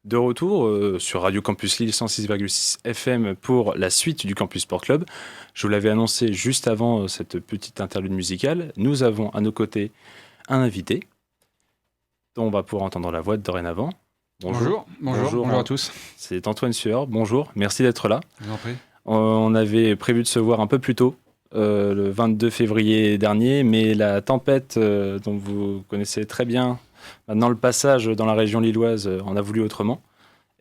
De retour sur Radio Campus Lille 106,6 FM pour la suite du Campus Sport Club. Je vous l'avais annoncé juste avant cette petite interlude musicale. Nous avons à nos côtés un invité dont on va pouvoir entendre la voix dorénavant. Bonjour à tous. C'est Antoine Sueur, bonjour, merci d'être là. Je vous en prie. On avait prévu de se voir un peu plus tôt, le 22 février dernier, mais la tempête dont vous connaissez très bien maintenant le passage dans la région lilloise en a voulu autrement.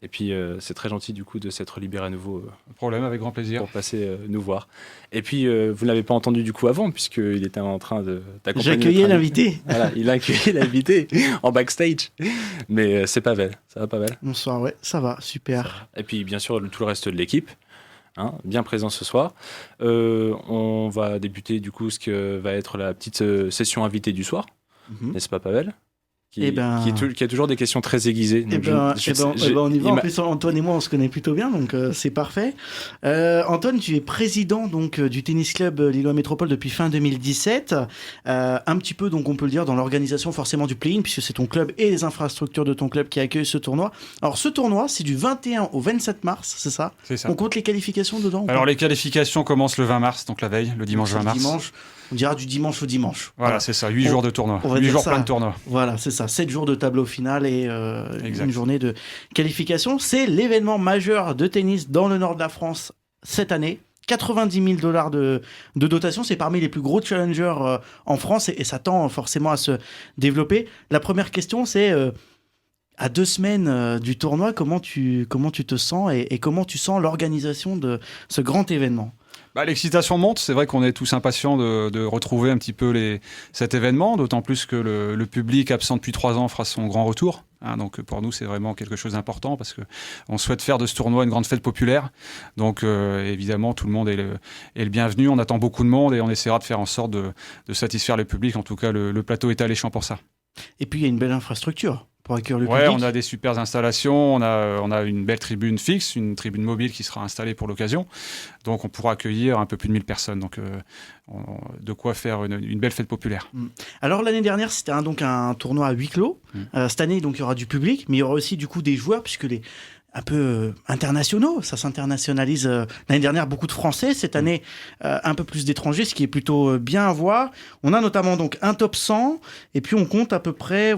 Et puis c'est très gentil du coup de s'être libéré à nouveau. Problème, avec grand plaisir. Pour passer nous voir. Et puis vous ne l'avez pas entendu du coup avant puisqu'il était en train d'accompagner. J'accueillais l'invité. Voilà, il a accueilli l'invité en backstage. Mais c'est Pavel. Ça va Pavel ? Bonsoir, ouais, ça va, super. Ça va. Et puis bien sûr tout le reste de l'équipe. Bien présent ce soir. On va débuter du coup ce que va être la petite session invitée du soir. N'est-ce pas Pavel ? Qui a toujours des questions très aiguisées. On y va. En plus, Antoine et moi, on se connaît plutôt bien, donc c'est parfait. Antoine, tu es président donc du tennis club Lillois Métropole depuis fin 2017. Un petit peu, donc on peut le dire, dans l'organisation forcément du play-in, puisque c'est ton club et les infrastructures de ton club qui accueillent ce tournoi. Alors ce tournoi, c'est du 21 au 27 mars, c'est ça ? C'est ça. On compte les qualifications dedans ? Alors les qualifications commencent le 20 mars, donc la veille, le dimanche 20 mars. On dira du dimanche au dimanche. Voilà, c'est ça, 8 jours de tournoi. 8 jours plein de tournois. Voilà, c'est ça. 7 jours de tableau final et une journée de qualification. C'est l'événement majeur de tennis dans le nord de la France cette année. 90 000 $ de dotation. C'est parmi les plus gros challengers en France et ça tend forcément à se développer. La première question, c'est à 2 semaines du tournoi, comment tu te sens et comment tu sens l'organisation de ce grand événement ? L'excitation monte, c'est vrai qu'on est tous impatients de retrouver un petit peu cet événement, d'autant plus que le public absent depuis 3 ans fera son grand retour. Donc pour nous, c'est vraiment quelque chose d'important parce qu'on souhaite faire de ce tournoi une grande fête populaire. Donc évidemment, tout le monde est le bienvenu. On attend beaucoup de monde et on essaiera de faire en sorte de satisfaire le public. En tout cas, le plateau est alléchant pour ça. Et puis, il y a une belle infrastructure pour accueillir le public. Ouais, on a des super installations, on a une belle tribune fixe, une tribune mobile qui sera installée pour l'occasion. Donc on pourra accueillir un peu plus de 1000 personnes. Donc de quoi faire une belle fête populaire. Alors l'année dernière, c'était donc un tournoi à huis clos. Cette année, donc il y aura du public, mais il y aura aussi du coup des joueurs puisque un peu internationaux, ça s'internationalise. L'année dernière, beaucoup de Français. Cette année, un peu plus d'étrangers, ce qui est plutôt bien à voir. On a notamment donc un top 100, et puis on compte à peu près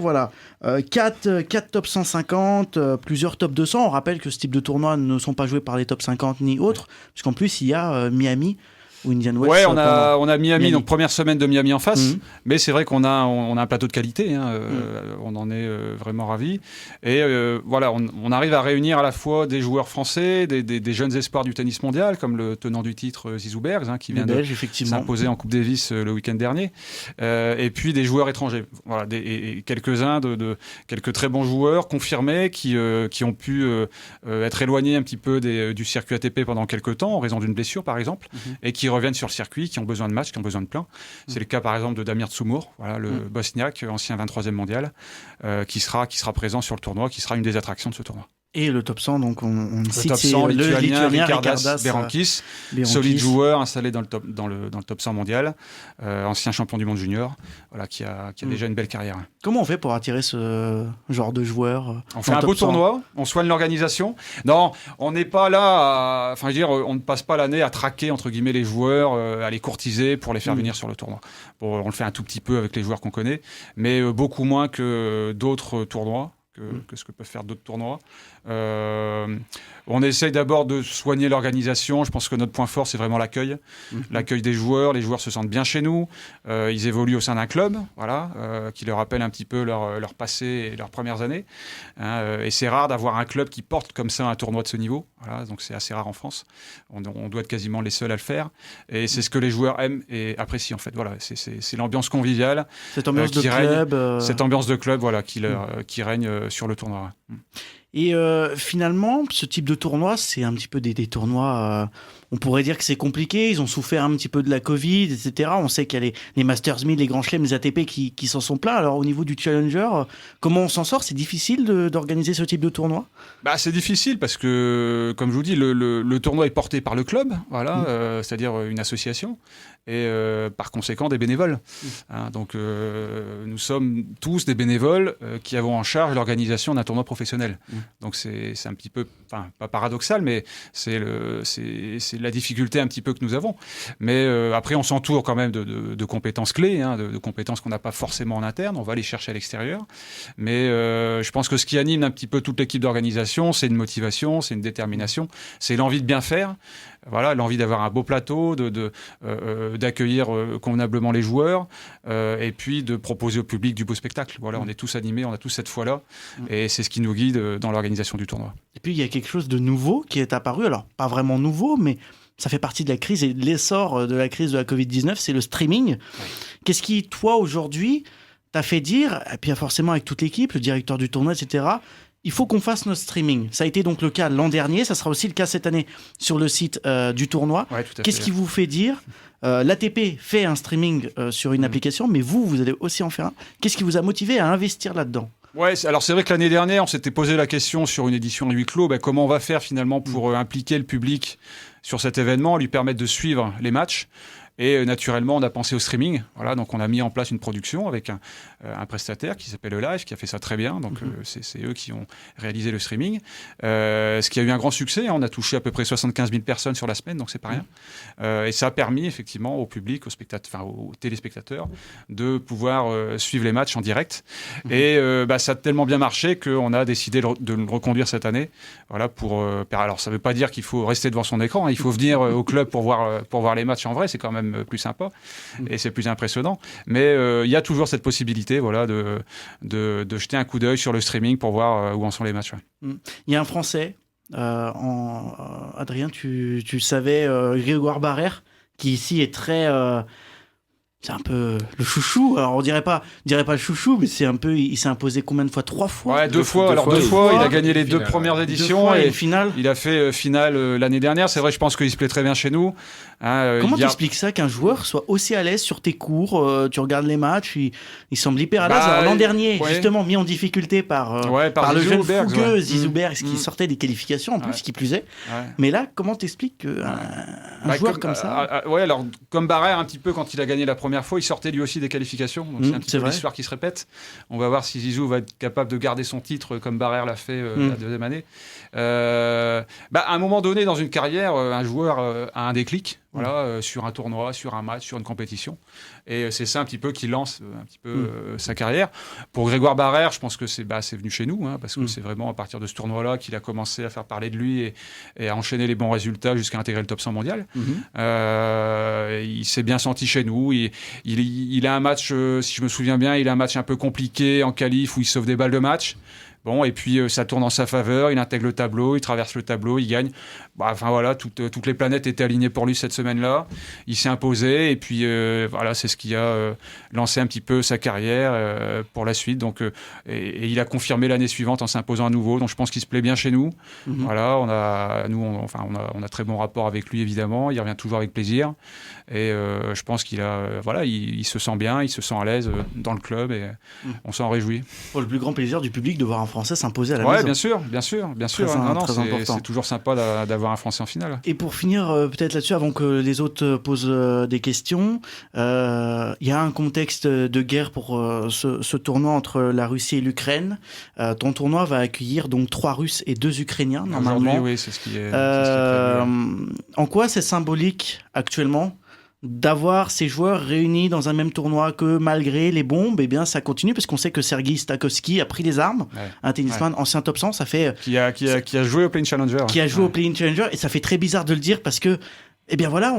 4 top 150, plusieurs top 200. On rappelle que ce type de tournois ne sont pas joués par les top 50 ni autres, puisqu'en plus, il y a Miami ou Indian Wells. Ouais, on a Miami, donc première semaine de Miami en face. Mais c'est vrai qu'on a un plateau de qualité. On en est vraiment ravis. Et voilà, on arrive à réunir à la fois des joueurs français, des jeunes espoirs du tennis mondial, comme le tenant du titre Zizou Bergs, qui vient de s'imposer en Coupe Davis le week-end dernier. Et puis des joueurs étrangers. Voilà, et quelques-uns quelques très bons joueurs confirmés qui ont pu être éloignés un petit peu du circuit ATP pendant quelques temps, en raison d'une blessure par exemple, et qui reviennent sur le circuit, qui ont besoin de matchs, qui ont besoin de plein. C'est le cas par exemple de Damir Tsoumour, le Bosniaque, ancien 23e mondial, qui sera présent sur le tournoi, qui sera une des attractions de ce tournoi. Et le top 100, donc on cite, top 100, le Lituanien Ricardas Berankis, solide joueur installé dans le top 100 mondial, ancien champion du monde junior, qui a déjà une belle carrière. Comment on fait pour attirer ce genre de joueurs On fait un beau tournoi, on soigne l'organisation. Non, on n'est pas là on ne passe pas l'année à traquer entre guillemets les joueurs, à les courtiser pour les faire venir sur le tournoi. Bon, on le fait un tout petit peu avec les joueurs qu'on connaît, mais beaucoup moins que d'autres tournois. Que ce que peuvent faire d'autres tournois. On essaye d'abord de soigner l'organisation. Je pense que notre point fort, c'est vraiment l'accueil. L'accueil des joueurs. Les joueurs se sentent bien chez nous. Ils évoluent au sein d'un club, qui leur rappelle un petit peu leur passé et leurs premières années. Et c'est rare d'avoir un club qui porte comme ça un tournoi de ce niveau. Donc c'est assez rare en France. On doit être quasiment les seuls à le faire. Et c'est ce que les joueurs aiment et apprécient en fait. C'est l'ambiance conviviale. Cette ambiance de club. Cette ambiance de club, qui règne sur le tournoi. Et finalement, ce type de tournoi, c'est un petit peu des tournois, on pourrait dire que c'est compliqué, ils ont souffert un petit peu de la Covid, etc. On sait qu'il y a les Masters 1000, les Grands Chelems, les ATP qui s'en sont pleins. Alors au niveau du Challenger, comment on s'en sort ? C'est difficile d'organiser ce type de tournoi ? C'est difficile parce que, comme je vous dis, le tournoi est porté par le club, c'est-à-dire une association, et par conséquent des bénévoles. Donc nous sommes tous des bénévoles qui avons en charge l'organisation d'un tournoi professionnel. Donc c'est un petit peu, enfin pas paradoxal, mais c'est la difficulté un petit peu que nous avons. Mais après, on s'entoure quand même de compétences clés, hein, de compétences qu'on n'a pas forcément en interne. On va les chercher à l'extérieur. Mais je pense que ce qui anime un petit peu toute l'équipe d'organisation, c'est une motivation, c'est une détermination, c'est l'envie de bien faire. Voilà, l'envie d'avoir un beau plateau, d'accueillir convenablement les joueurs, et puis de proposer au public du beau spectacle. Voilà, on est tous animés, on a tous cette foi-là, et c'est ce qui nous guide dans l'organisation du tournoi. Et puis il y a quelque chose de nouveau qui est apparu, alors pas vraiment nouveau, mais ça fait partie de la crise et de l'essor de la crise de la Covid-19, c'est le streaming. Oui. Qu'est-ce qui, toi, aujourd'hui, t'a fait dire, et puis forcément avec toute l'équipe, le directeur du tournoi, etc., il faut qu'on fasse notre streaming. Ça a été donc le cas l'an dernier, ça sera aussi le cas cette année sur le site du tournoi. Ouais, qu'est-ce qui vous fait dire l'ATP fait un streaming sur une application, mais vous allez aussi en faire un. Qu'est-ce qui vous a motivé à investir là-dedans ? Ouais, alors c'est vrai que l'année dernière, on s'était posé la question sur une édition à huis clos, comment on va faire finalement pour impliquer le public sur cet événement, lui permettre de suivre les matchs. Et naturellement, on a pensé au streaming. Voilà, donc on a mis en place une production avec un prestataire qui s'appelle Live, qui a fait ça très bien. Donc c'est eux qui ont réalisé le streaming. Ce qui a eu un grand succès. On a touché à peu près 75 000 personnes sur la semaine, donc c'est pas rien. Et ça a permis effectivement au public, aux téléspectateurs, de pouvoir suivre les matchs en direct. Et ça a tellement bien marché qu'on a décidé de le reconduire cette année. Voilà, alors ça veut pas dire qu'il faut rester devant son écran. Hein, il faut venir au club pour voir les matchs en vrai. C'est quand même plus sympa et c'est plus impressionnant, mais il y a toujours cette possibilité, voilà, de jeter un coup d'œil sur le streaming pour voir où en sont les matchs. Ouais. Il y a un Français, Adrien, tu savais, Grégoire Barrère, qui ici est très c'est un peu le chouchou. Alors on dirait pas le chouchou, mais c'est un peu. Il s'est imposé combien de fois ? 3 fois. Ouais, deux fois. Il a gagné les 2 premières éditions et une finale. Il a fait finale l'année dernière. C'est vrai, je pense qu'il se plaît très bien chez nous. Hein, comment t'expliques ça qu'un joueur soit aussi à l'aise sur tes cours, tu regardes les matchs, il semble hyper à l'aise. Alors, l'an dernier, justement mis en difficulté par le jeune fougueux Zizou Bergs qui sortait des qualifications en plus, qui plus est. Ouais. Mais là, comment t'expliques qu'un joueur comme ça alors comme Barrère un petit peu quand il a gagné la première fois, il sortait lui aussi des qualifications. Donc c'est un petit peu l'histoire qui se répète. On va voir si Zizou va être capable de garder son titre comme Barrère l'a fait la deuxième année. À un moment donné dans une carrière, un joueur a un déclic. Voilà, sur un tournoi, sur un match, sur une compétition. Et c'est ça un petit peu qui lance un petit peu sa carrière. Pour Grégoire Barrère, je pense que c'est venu chez nous, hein, parce que c'est vraiment à partir de ce tournoi-là qu'il a commencé à faire parler de lui et à enchaîner les bons résultats jusqu'à intégrer le top 100 mondial. Il s'est bien senti chez nous. Il a un match, si je me souviens bien, il a un match un peu compliqué en qualif où il sauve des balles de match. Bon, et puis ça tourne en sa faveur, il intègre le tableau, il traverse le tableau, il gagne. Enfin voilà, toutes les planètes étaient alignées pour lui cette semaine-là. Il s'est imposé et puis voilà, c'est ce qui a lancé un petit peu sa carrière pour la suite. Donc, et il a confirmé l'année suivante en s'imposant à nouveau. Donc je pense qu'il se plaît bien chez nous. Voilà, on a très bon rapport avec lui évidemment. Il revient toujours avec plaisir. Et je pense qu'il il se sent bien, il se sent à l'aise dans le club et on s'en réjouit. Pour le plus grand plaisir du public de voir un Français s'imposer à la maison. Ouais, bien sûr. Très important. C'est toujours sympa d'avoir un Français en finale. Et pour finir, peut-être là-dessus, avant que les autres posent des questions, il y a un contexte de guerre pour ce tournoi entre la Russie et l'Ukraine. Ton tournoi va accueillir donc 3 Russes et 2 Ukrainiens, normalement. Aujourd'hui, oui, c'est ce qui est prévu. En quoi c'est symbolique actuellement d'avoir ces joueurs réunis dans un même tournoi, que malgré les bombes, eh bien, ça continue, parce qu'on sait que Sergei Stakhovski a pris les armes, un tennisman ancien top 100, ça fait... Qui a joué au Play-in Challenger. Qui a joué au Play-in Challenger, et ça fait très bizarre de le dire, parce que, eh bien voilà,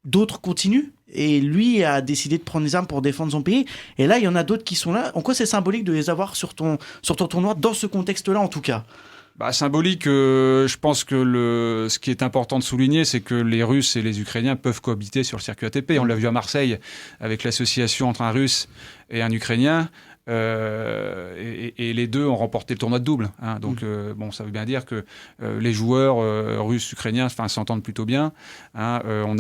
d'autres continuent, et lui a décidé de prendre les armes pour défendre son pays, et là, il y en a d'autres qui sont là. En quoi c'est symbolique de les avoir sur ton tournoi, dans ce contexte-là, en tout cas ? Symbolique, je pense que ce qui est important de souligner, c'est que les Russes et les Ukrainiens peuvent cohabiter sur le circuit ATP. On l'a vu à Marseille avec l'association entre un Russe et un Ukrainien. Et les deux ont remporté le tournoi de double. Hein. Donc, ça veut bien dire que les joueurs russes, ukrainiens, s'entendent plutôt bien. Hein. On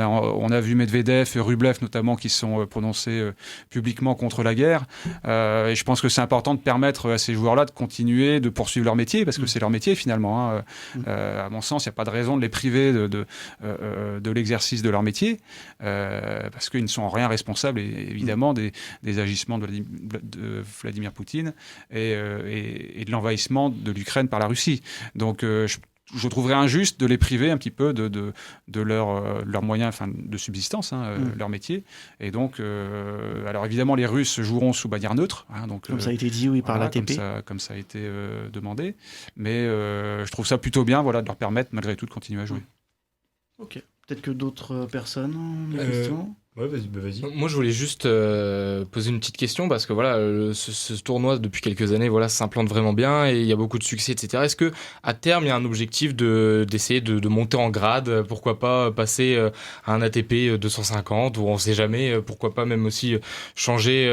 a vu Medvedev et Rublev notamment qui se sont prononcés publiquement contre la guerre. Et je pense que c'est important de permettre à ces joueurs-là de continuer, de poursuivre leur métier, parce que c'est leur métier finalement. Hein. À mon sens, il n'y a pas de raison de les priver de l'exercice de leur métier, parce qu'ils ne sont en rien responsables, évidemment, des agissements Vladimir Poutine et de l'envahissement de l'Ukraine par la Russie. Donc je trouverais injuste de les priver un petit peu de leurs moyens de subsistance, leur métier. Et donc, alors évidemment, les Russes joueront sous bannière neutre. Donc, comme ça a été dit, oui, par l'ATP. Comme ça a été demandé. Mais je trouve ça plutôt bien de leur permettre, malgré tout, de continuer à jouer. Ok. Peut-être que d'autres personnes ont des questions. Ouais, vas-y. Moi, je voulais juste poser une petite question parce que voilà, ce tournoi depuis quelques années, voilà, s'implante vraiment bien et il y a beaucoup de succès, etc. Est-ce que à terme, il y a un objectif d'essayer de monter en grade? Pourquoi pas passer à un ATP 250 ou on sait jamais? Pourquoi pas même aussi changer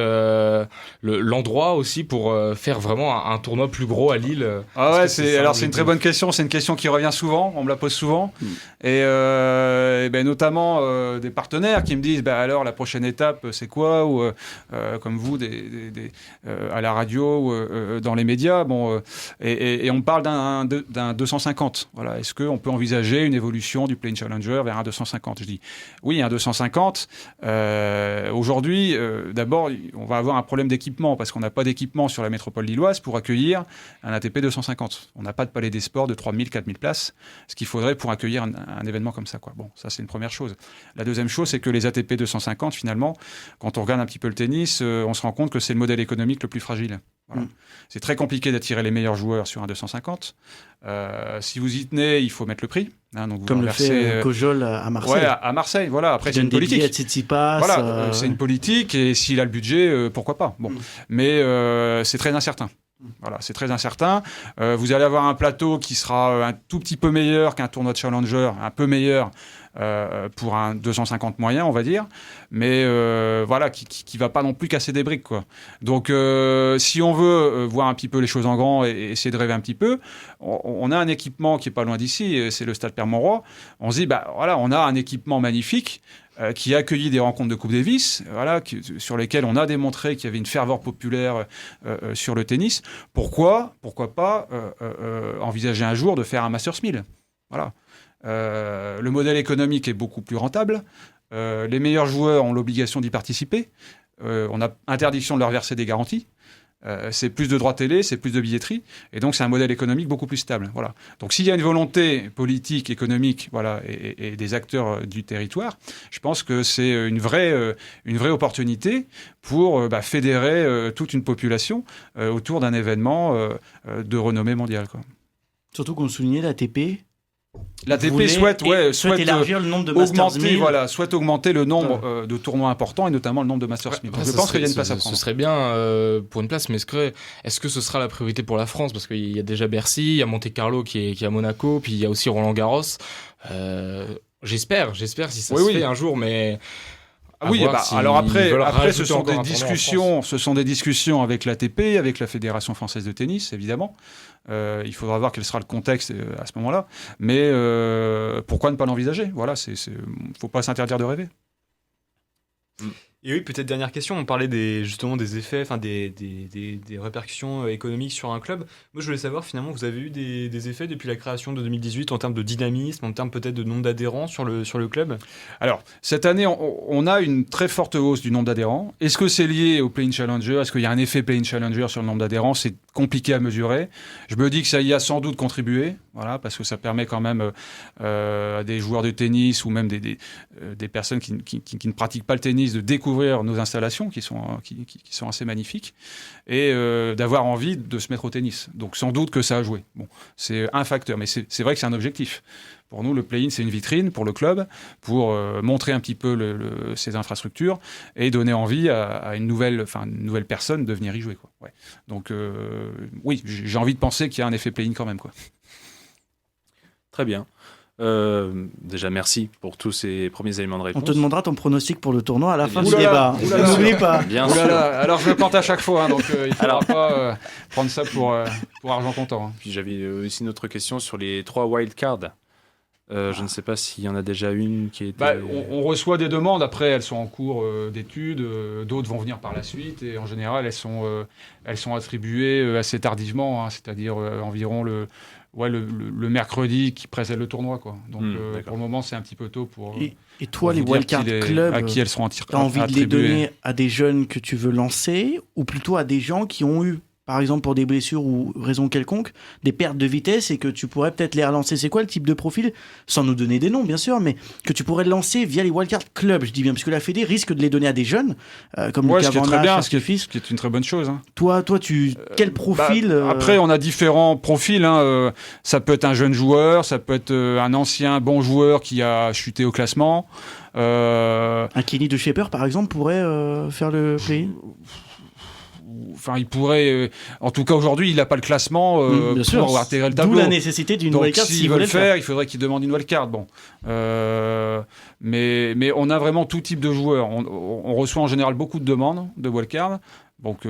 l'endroit aussi pour faire vraiment un tournoi plus gros à Lille? Ah ouais, c'est une très bonne question. C'est une question qui revient souvent. On me la pose souvent. Et notamment des partenaires qui me disent alors la prochaine étape c'est quoi, ou comme vous à la radio ou dans les médias, et on parle d'un 250. Voilà, est-ce qu'on peut envisager une évolution du Play-in Challenger vers un 250? Je dis oui, un 250. Aujourd'hui, d'abord on va avoir un problème d'équipement parce qu'on n'a pas d'équipement sur la métropole lilloise pour accueillir un ATP 250. On n'a pas de palais des sports de 3000, 4000 places, ce qu'il faudrait pour accueillir un événement comme ça, quoi. Bon, ça c'est une première chose. La deuxième chose, c'est que les ATP 250, finalement, quand on regarde un petit peu le tennis, on se rend compte que c'est le modèle économique le plus fragile. Voilà. C'est très compliqué d'attirer les meilleurs joueurs sur un 250. Si vous y tenez, il faut mettre le prix. Donc vous comme le fait Kojol à Marseille. Ouais, à Marseille, voilà. Après, c'est une politique. Voilà, c'est une politique, et s'il a le budget, pourquoi pas. Bon. Mais c'est très incertain. Voilà, c'est très incertain. Vous allez avoir un plateau qui sera un tout petit peu meilleur qu'un tournoi de Challenger, un peu meilleur pour un 250 moyen, on va dire, mais qui va pas non plus casser des briques, quoi. Donc, si on veut voir un petit peu les choses en grand et essayer de rêver un petit peu, on a un équipement qui est pas loin d'ici, c'est le Stade Pierre-Mauroy. On se dit, on a un équipement magnifique qui a accueilli des rencontres de Coupe Davis, sur lesquelles on a démontré qu'il y avait une ferveur populaire sur le tennis. Pourquoi pas envisager un jour de faire un Masters 1000? Voilà. Le modèle économique est beaucoup plus rentable. Les meilleurs joueurs ont l'obligation d'y participer. On a interdiction de leur verser des garanties. C'est plus de droits télé, c'est plus de billetterie, et donc c'est un modèle économique beaucoup plus stable. Voilà. Donc s'il y a une volonté politique, économique, et des acteurs du territoire, je pense que c'est une vraie opportunité pour fédérer toute une population autour d'un événement de renommée mondiale, quoi. Surtout qu'on soulignait l'ATP. L'ATP souhaite élargir le nombre de Masters 1000. Souhaite augmenter le nombre de tournois importants et notamment le nombre de Masters 1000. Je pense qu'il y a une place à prendre. Ce serait bien pour une place, mais est-ce que ce sera la priorité pour la France? Parce qu'il y a déjà Bercy, il y a Monte-Carlo qui est à Monaco, puis il y a aussi Roland-Garros. J'espère si ça se fait un jour, mais... alors après ce sont des discussions avec l'ATP, avec la Fédération française de tennis, évidemment. Il faudra voir quel sera le contexte à ce moment-là. Mais pourquoi ne pas l'envisager? Voilà, faut pas s'interdire de rêver. Et oui, peut-être dernière question, on parlait justement des effets, des répercussions économiques sur un club. Moi, je voulais savoir, finalement, vous avez eu des effets depuis la création de 2018 en termes de dynamisme, en termes peut-être de nombre d'adhérents sur le club? Alors, cette année, on a une très forte hausse du nombre d'adhérents. Est-ce que c'est lié au Play-in Challenger? Est-ce qu'il y a un effet Play-in Challenger sur le nombre d'adhérents? C'est compliqué à mesurer. Je me dis que ça y a sans doute contribué, parce que ça permet quand même à des joueurs de tennis ou même des personnes qui ne pratiquent pas le tennis de découvrir nos installations qui sont assez magnifiques et d'avoir envie de se mettre au tennis. Donc sans doute que ça a joué. Bon, c'est un facteur, mais c'est vrai que c'est un objectif. Pour nous, le play-in, c'est une vitrine pour le club, pour montrer un petit peu ses infrastructures et donner envie à une nouvelle personne de venir y jouer, quoi. Ouais. Donc oui, j'ai envie de penser qu'il y a un effet play-in quand même, quoi. Très bien. Déjà, merci pour tous ces premiers éléments de réponse. On te demandera ton pronostic pour le tournoi à la fin du débat. N'oublie pas. Bien sûr. Alors, je le plante à chaque fois, donc il ne faudra pas prendre ça pour argent comptant. Puis j'avais aussi une autre question sur les 3 wildcards. Je ne sais pas s'il y en a déjà une qui est. On reçoit des demandes, après elles sont en cours d'études, d'autres vont venir par la suite, et en général elles sont attribuées assez tardivement, c'est-à-dire environ le mercredi qui précède le tournoi, quoi. Donc pour le moment, c'est un petit peu tôt pour. Et toi, les wildcard clubs, à qui elles seront attribuées. tu as envie de les donner à des jeunes que tu veux lancer ou plutôt à des gens qui ont eu, par exemple pour des blessures ou raison quelconque, des pertes de vitesse et que tu pourrais peut-être les relancer? C'est quoi le type de profil, sans nous donner des noms bien sûr, mais que tu pourrais lancer via les wildcard clubs, je dis bien, parce que la Fédé risque de les donner à des jeunes comme Lucas Van Nage, ce qui est une très bonne chose. Hein. Toi, quel profil Après, on a différents profils. Hein. Ça peut être un jeune joueur, ça peut être un ancien bon joueur qui a chuté au classement. Un Kenny de Shaper, par exemple, pourrait faire le play-in. Enfin, il pourrait. En tout cas, aujourd'hui, il n'a pas le classement pour intégrer le tableau. D'où la nécessité d'une wildcard. S'il veut le faire, il faudrait qu'il demande une wildcard. Bon. Mais on a vraiment tout type de joueurs. On reçoit en général beaucoup de demandes de wildcard. Donc,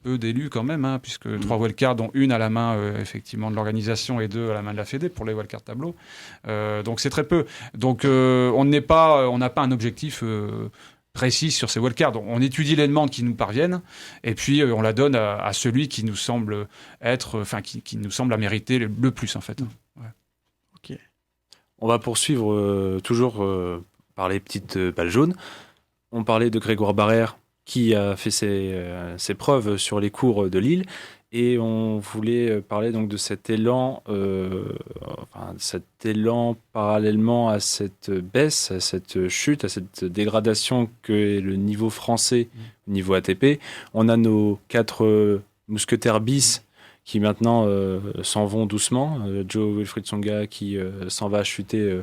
peu d'élus quand même, hein, puisque 3 wildcards, dont une à la main effectivement de l'organisation et 2 à la main de la Fédé pour les wildcards tableau. Donc, c'est très peu. Donc, on n'a pas un objectif précis sur ces wildcards. On étudie les demandes qui nous parviennent et puis on la donne à celui qui nous semble qui nous semble à mériter le plus en fait. Ouais. Ok. On va poursuivre toujours par les petites balles jaunes. On parlait de Grégoire Barrère qui a fait ses preuves sur les cours de Lille. Et on voulait parler donc de cet élan parallèlement à cette baisse, à cette chute, à cette dégradation que le niveau français, au niveau ATP. On a nos 4 mousquetaires bis qui maintenant s'en vont doucement. Joe Wilfried Tsonga qui s'en va chuter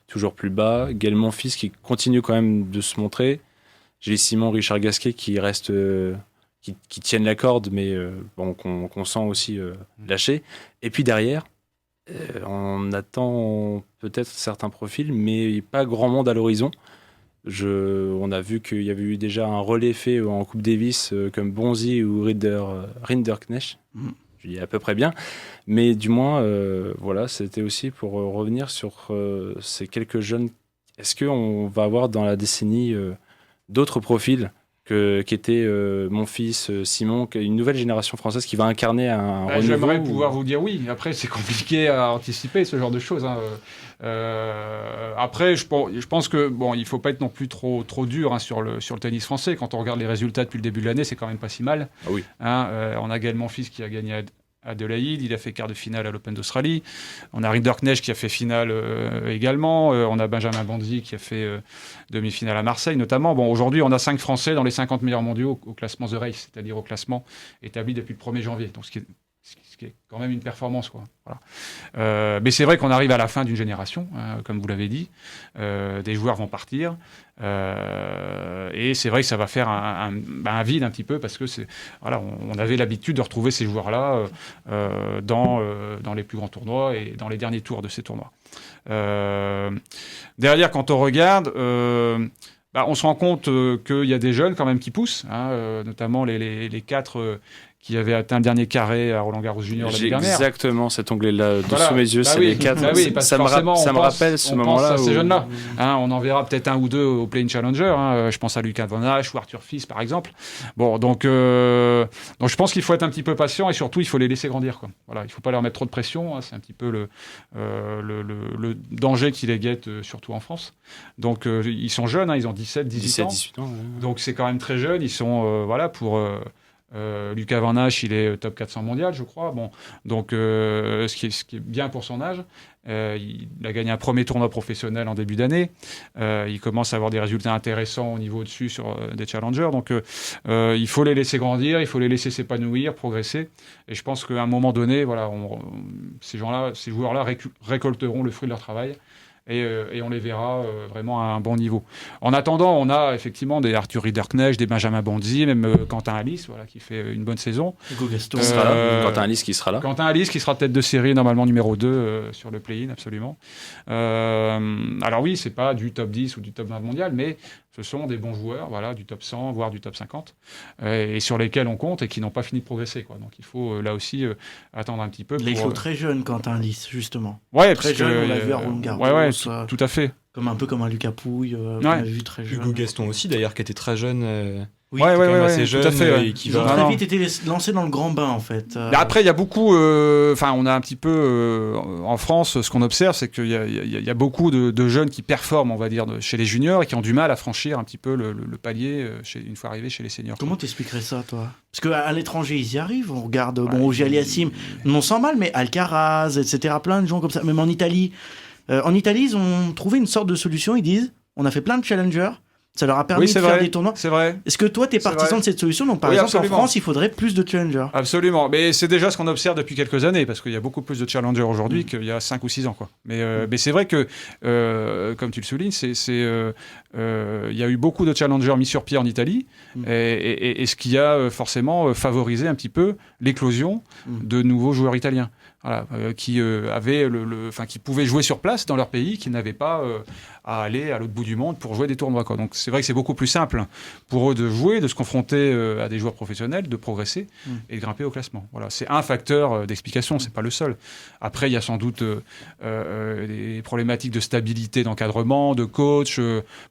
toujours plus bas. Gaël Monfils qui continue quand même de se montrer. Gilles Simon, Richard Gasquet qui restent... Qui tiennent la corde, mais qu'on sent aussi lâcher. Et puis derrière, on attend peut-être certains profils, mais pas grand monde à l'horizon. On a vu qu'il y avait eu déjà un relais fait en Coupe Davis comme Bonzi ou Rinderknecht. Je dis à peu près bien. Mais du moins, voilà, c'était aussi pour revenir sur ces quelques jeunes. Est-ce qu'on va avoir dans la décennie d'autres profils qui était mon fils Simon, une nouvelle génération française qui va incarner un renouveau? J'aimerais pouvoir vous dire oui. Après, c'est compliqué à anticiper ce genre de choses. Hein. Après, je pense que il faut pas être non plus trop dur hein, sur le tennis français. Quand on regarde les résultats depuis le début de l'année, c'est quand même pas si mal. Ah oui. Hein, on a Gaël Monfils qui a gagné à Adélaïde, il a fait quart de finale à l'Open d'Australie. On a Rinderknecht qui a fait finale également. On a Benjamin Bonzi qui a fait demi-finale à Marseille notamment. Bon, aujourd'hui, on a 5 Français dans les 50 meilleurs mondiaux au classement The Race, c'est-à-dire au classement établi depuis le 1er janvier. Donc, ce qui est quand même une performance, quoi. Voilà. Mais c'est vrai qu'on arrive à la fin d'une génération, hein, comme vous l'avez dit. Des joueurs vont partir. Et c'est vrai que ça va faire un vide un petit peu parce que on avait l'habitude de retrouver ces joueurs-là dans les plus grands tournois et dans les derniers tours de ces tournois. Derrière, quand on regarde, on se rend compte qu'il y a des jeunes quand même qui poussent, hein, notamment les 4 qui avait atteint le dernier carré à Roland-Garros Junior l'année dernière. Exactement cet onglet-là sous mes yeux, c'est les 4. Ça me rappelle ce moment-là. À ces jeunes-là. Hein, on en verra peut-être 1 ou 2 au Play-in Challenger. Hein, je pense à Lucas Van Nage ou Arthur Fils, par exemple. Bon, donc je pense qu'il faut être un petit peu patient et surtout, il faut les laisser grandir, quoi. Voilà, il ne faut pas leur mettre trop de pression. Hein, c'est un petit peu le danger qui les guette, surtout en France. Donc, ils sont jeunes, hein, ils ont 18 ans. 18 ans. Ouais. Donc, c'est quand même très jeune. Ils sont, pour... Lucas Van Nage, il est top 400 mondial, je crois. Bon, donc, ce qui est bien pour son âge. Il a gagné un premier tournoi professionnel en début d'année. Il commence à avoir des résultats intéressants au niveau au-dessus sur des challengers. Donc, il faut les laisser grandir, il faut les laisser s'épanouir, progresser. Et je pense qu'à un moment donné, voilà, ces joueurs-là récolteront le fruit de leur travail. Et on les verra vraiment à un bon niveau. En attendant, on a effectivement des Arthur Rinderknecht, des Benjamin Bonzi, même Quentin Alice, voilà, qui fait une bonne saison. Hugo Gaston sera là. Quentin Alice qui sera là. Quentin Alice qui sera tête de série, normalement numéro 2 sur le play-in, absolument. Alors oui, c'est pas du top 10 ou du top 20 mondial, mais ce sont des bons joueurs, voilà, du top 100, voire du top 50, et sur lesquels on compte et qui n'ont pas fini de progresser, quoi. Donc il faut là aussi attendre un petit peu. Il est très jeune, Quentin Alice, justement. Ouais, très jeune, on l'a vu à Roland-Garros. Ouais, tout à fait. Un peu comme un Lucas Pouille, qu'on a vu très jeune. Hugo Gaston aussi, d'ailleurs, qui était très jeune Oui, Ouais, quand même ouais, assez tout jeune à fait, ouais. et qui Ils ont va. très vite été lancés dans le grand bain, en fait. Mais après, il y a beaucoup. Enfin, on a un petit peu en France, ce qu'on observe, c'est qu'il y a beaucoup de jeunes qui performent, on va dire, chez les juniors et qui ont du mal à franchir un petit peu le palier une fois arrivés chez les seniors. Comment t'expliquerais ça, toi? Parce qu'à l'étranger, ils y arrivent. On regarde, bon, Auger Aliassime, non sans mal, mais Alcaraz, etc. Plein de gens comme ça. Même en Italie. En Italie, ils ont trouvé une sorte de solution. Ils disent, on a fait plein de challengers. Ça leur a permis Oui, de c'est faire vrai. des tournois. C'est vrai. Est-ce que toi, t'es C'est partisan vrai. de cette solution? Donc, par Oui, exemple, absolument. en France, il faudrait plus de challengers. Absolument, mais c'est déjà ce qu'on observe depuis quelques années, parce qu'il y a beaucoup plus de challengers aujourd'hui qu'il y a 5 ou 6 ans. Quoi. Mais c'est vrai que, comme tu le soulignes, il y a eu beaucoup de challengers mis sur pied en Italie, et ce qui a forcément favorisé un petit peu l'éclosion de nouveaux joueurs italiens. Voilà, qui qui pouvaient jouer sur place dans leur pays, qui n'avaient pas à aller à l'autre bout du monde pour jouer des tournois. Quoi. Donc c'est vrai que c'est beaucoup plus simple pour eux de jouer, de se confronter à des joueurs professionnels, de progresser et de grimper au classement. Voilà, c'est un facteur d'explication, c'est pas le seul. Après, il y a sans doute des problématiques de stabilité d'encadrement, de coach,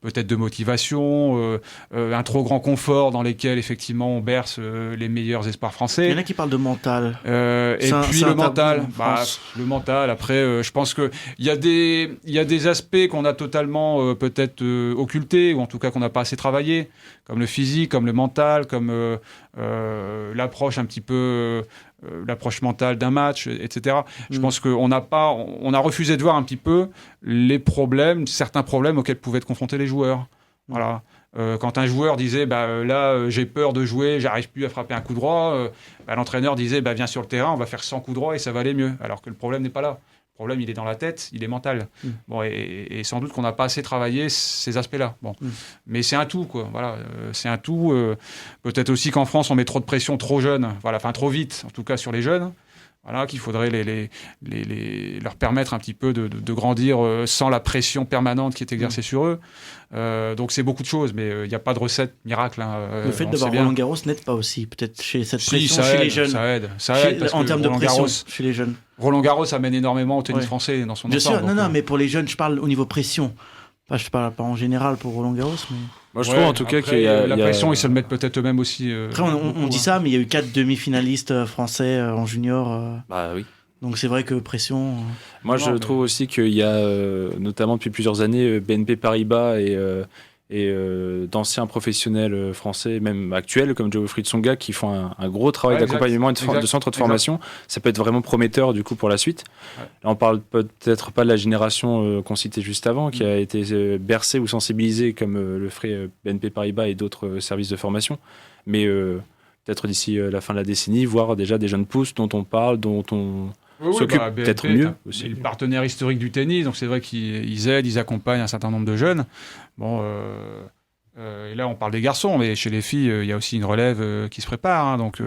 peut-être de motivation, un trop grand confort dans lesquels effectivement on berce les meilleurs espoirs Il français. y en a qui parlent de mental. Et puis c'est le un tabou mental, en France. le mental. Après, je pense que il y a des aspects qu'on a totalement peut-être occultés, ou en tout cas qu'on n'a pas assez travaillé, comme le physique, comme le mental, comme l'approche un petit peu, l'approche mentale d'un match, etc. Je pense qu'on a refusé de voir un petit peu certains problèmes auxquels pouvaient être confrontés les joueurs. Voilà. Quand un joueur disait là j'ai peur de jouer, j'arrive plus à frapper un coup droit, l'entraîneur disait viens sur le terrain, on va faire 100 coups droits et ça va aller mieux. Alors que le problème n'est pas là. Le problème il est dans la tête, il est mental. Bon, et sans doute qu'on n'a pas assez travaillé ces aspects-là. Bon. Mais c'est un tout, quoi. Voilà, c'est un tout. Peut-être aussi qu'en France on met trop de pression trop jeune, trop vite, en tout cas sur les jeunes. Voilà, qu'il faudrait leur permettre un petit peu de grandir sans la pression permanente qui est exercée sur eux. Donc c'est beaucoup de choses, mais il n'y a pas de recette miracle. Le fait d'avoir Roland Garros n'aide pas aussi, peut-être chez cette pression ça chez aide, les jeunes. Ça aide parce En que termes de Roland pression Garros, chez les jeunes. Roland Garros amène énormément au tennis français dans son Bien ensemble. sûr, non, mais pour les jeunes, je parle au niveau pression. Enfin, je parle pas en général pour Roland Garros, mais... Moi, je trouve en tout cas qu'il y a... La pression, ils se le mettent peut-être eux-mêmes aussi. Après, on dit ça, mais il y a eu 4 demi-finalistes français en junior. Bah oui. Donc c'est vrai que pression... Moi, je trouve aussi qu'il y a, notamment depuis plusieurs années, BNP Paribas et d'anciens professionnels français, même actuels, comme Geoffrey Tsonga, qui font un gros travail d'accompagnement et de centre de formation. Ça peut être vraiment prometteur du coup pour la suite. Ouais. Là, on parle peut-être pas de la génération qu'on citait juste avant, qui a été bercée ou sensibilisée comme le ferait BNP Paribas et d'autres services de formation. Mais peut-être d'ici la fin de la décennie, voir déjà des jeunes pousses dont on parle, dont on... s'occupe peut-être mieux aussi. Le partenaire historique du tennis, donc c'est vrai qu'ils aident, ils accompagnent un certain nombre de jeunes. Bon, et là on parle des garçons, mais chez les filles, il y a aussi une relève qui se prépare. Hein, donc,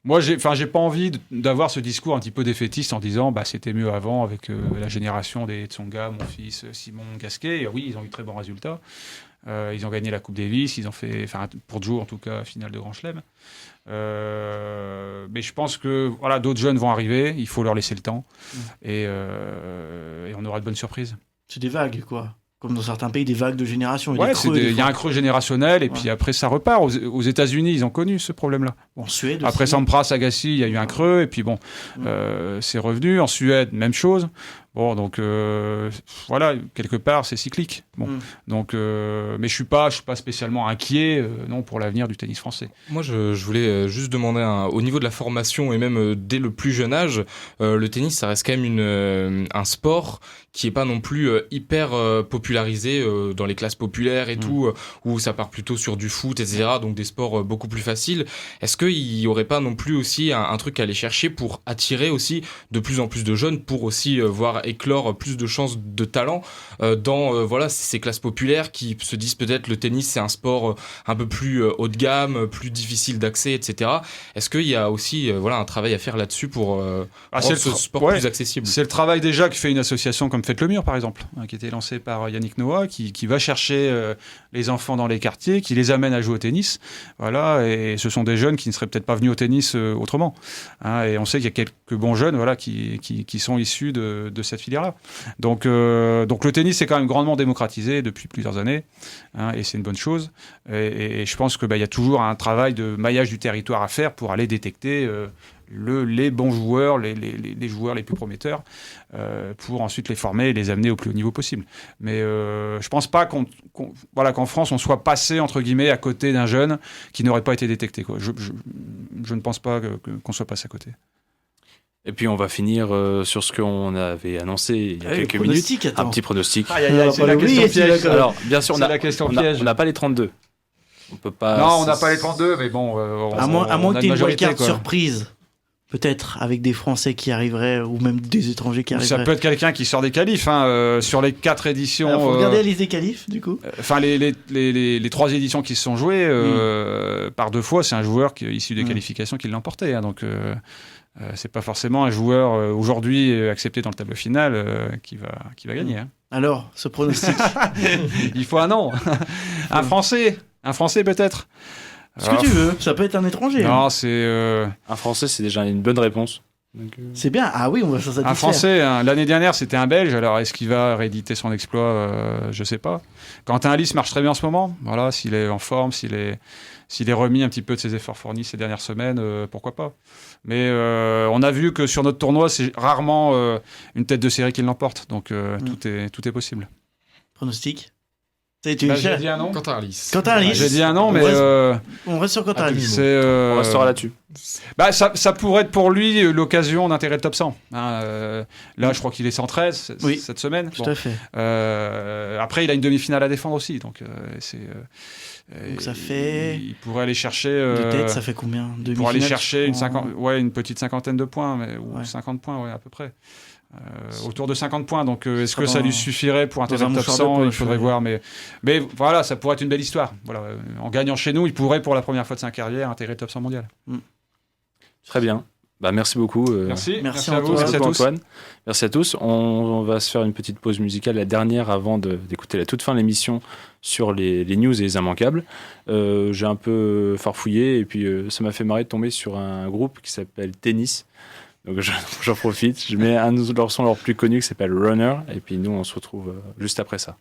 moi, j'ai pas envie d'avoir ce discours un petit peu défaitiste en disant, c'était mieux avant avec la génération des Tsonga, mon fils Simon Gasquet. Et oui, ils ont eu de très bons résultats. Ils ont gagné la Coupe Davis, ils ont fait, pour Joe en tout cas, finale de Grand Chelem. Mais je pense que d'autres jeunes vont arriver, il faut leur laisser le temps et on aura de bonnes surprises. C'est des vagues, quoi. Comme dans certains pays, des vagues de génération. Il y a un creux générationnel et puis après ça repart. Aux États-Unis, ils ont connu ce problème-là. En Suède après aussi. Sampras, Agassi, il y a eu un creux et puis c'est revenu. En Suède, même chose. Bon, donc quelque part, c'est cyclique. Bon, donc, mais je suis pas spécialement inquiet non pour l'avenir du tennis français. Moi, je voulais juste demander au niveau de la formation et même dès le plus jeune âge, le tennis, ça reste quand même un sport qui est pas non plus hyper popularisé dans les classes populaires et tout, où ça part plutôt sur du foot, etc. Donc des sports beaucoup plus faciles. Est-ce qu'il y aurait pas non plus aussi un truc à aller chercher pour attirer aussi de plus en plus de jeunes, pour aussi voir éclore plus de chances de talent dans ces classes populaires qui se disent peut-être le tennis c'est un sport un peu plus haut de gamme, plus difficile d'accès, etc. Est-ce qu'il y a aussi un travail à faire là-dessus pour rendre ce sport plus accessible? C'est le travail déjà que fait une association comme Faites le Mur par exemple, qui a été lancée par Yannick Noah, qui va chercher les enfants dans les quartiers, qui les amène à jouer au tennis. Voilà, et ce sont des jeunes qui ne seraient peut-être pas venus au tennis autrement. Hein, et on sait qu'il y a quelques bons jeunes qui sont issus de cette filière-là. Donc le tennis est quand même grandement démocratisé depuis plusieurs années, hein, et c'est une bonne chose. Et je pense que il y a toujours un travail de maillage du territoire à faire pour aller détecter les bons joueurs, les joueurs les plus prometteurs, pour ensuite les former et les amener au plus haut niveau possible. Mais je pense pas qu'en France on soit passé entre guillemets à côté d'un jeune qui n'aurait pas été détecté, quoi. Je ne pense pas qu'on soit passé à côté. Et puis on va finir sur ce qu'on avait annoncé il y a quelques minutes. Attends. Un petit pronostic. C'est la question piège. Alors, bien sûr, C'est la question piège. on n'a pas les 32. On peut pas. Non, on n'a pas les 32, mais bon. À moins que tu aies une majorité, wildcard quoi. surprise. Peut-être avec des Français qui arriveraient ou même des étrangers qui arriveraient. Ça peut être quelqu'un qui sort des qualifs, hein, sur les 4 éditions. Alors, faut regarder la liste des qualifs, du coup. Enfin, les 3 éditions qui se sont jouées, par 2 fois, c'est un joueur issu des qualifications qui l'a emporté. Hein, donc, c'est pas forcément un joueur aujourd'hui accepté dans le tableau final qui va gagner. Hein. Alors, ce pronostic. Il faut un nom. Un Français peut-être. Ce que tu veux, ça peut être un étranger. Non, hein. c'est Un Français, c'est déjà une bonne réponse. Donc, C'est bien. Ah oui, on va s'en satisfaire. un Français. Hein. L'année dernière, c'était un Belge. Alors, est-ce qu'il va rééditer son exploit Je sais pas. Quentin Alice marche très bien en ce moment. Voilà, s'il est en forme, s'il est remis un petit peu de ses efforts fournis ces dernières semaines, pourquoi pas. Mais on a vu que sur notre tournoi, c'est rarement une tête de série qui l'emporte. Donc, tout est possible. Pronostic. C'est J'ai dit un nom. Quentin Alice. Quentin Alice. J'ai dit un nom, mais On reste sur Quentin Alice. c'est. on restera là-dessus. Ça pourrait être pour lui l'occasion d'intégrer le top 100. Hein, là, je crois qu'il est 113 cette semaine. Tout à fait. Après, il a une demi-finale à défendre aussi. Donc, Donc ça fait. Il pourrait aller chercher. De tête, ça fait combien? Pour aller chercher en- une petite cinquantaine de points, ou 50 points, ouais, à peu près. Autour de 50 points. Donc, est-ce que ça lui suffirait pour intégrer le top 100? Il faudrait voir. Mais voilà, ça pourrait être une belle histoire. Voilà, en gagnant chez nous, il pourrait, pour la première fois de sa carrière, intégrer le top 100 mondial. Très bien. Merci beaucoup. Merci. Merci à vous. Antoine. Merci à tous. Antoine. Merci à tous. On va se faire une petite pause musicale, la dernière avant d'écouter la toute fin de l'émission sur les news et les immanquables. J'ai un peu farfouillé et puis ça m'a fait marrer de tomber sur un groupe qui s'appelle Tennis. Donc j'en profite. Je mets un de leurs sons les plus connus qui s'appelle Runner et puis nous on se retrouve juste après ça.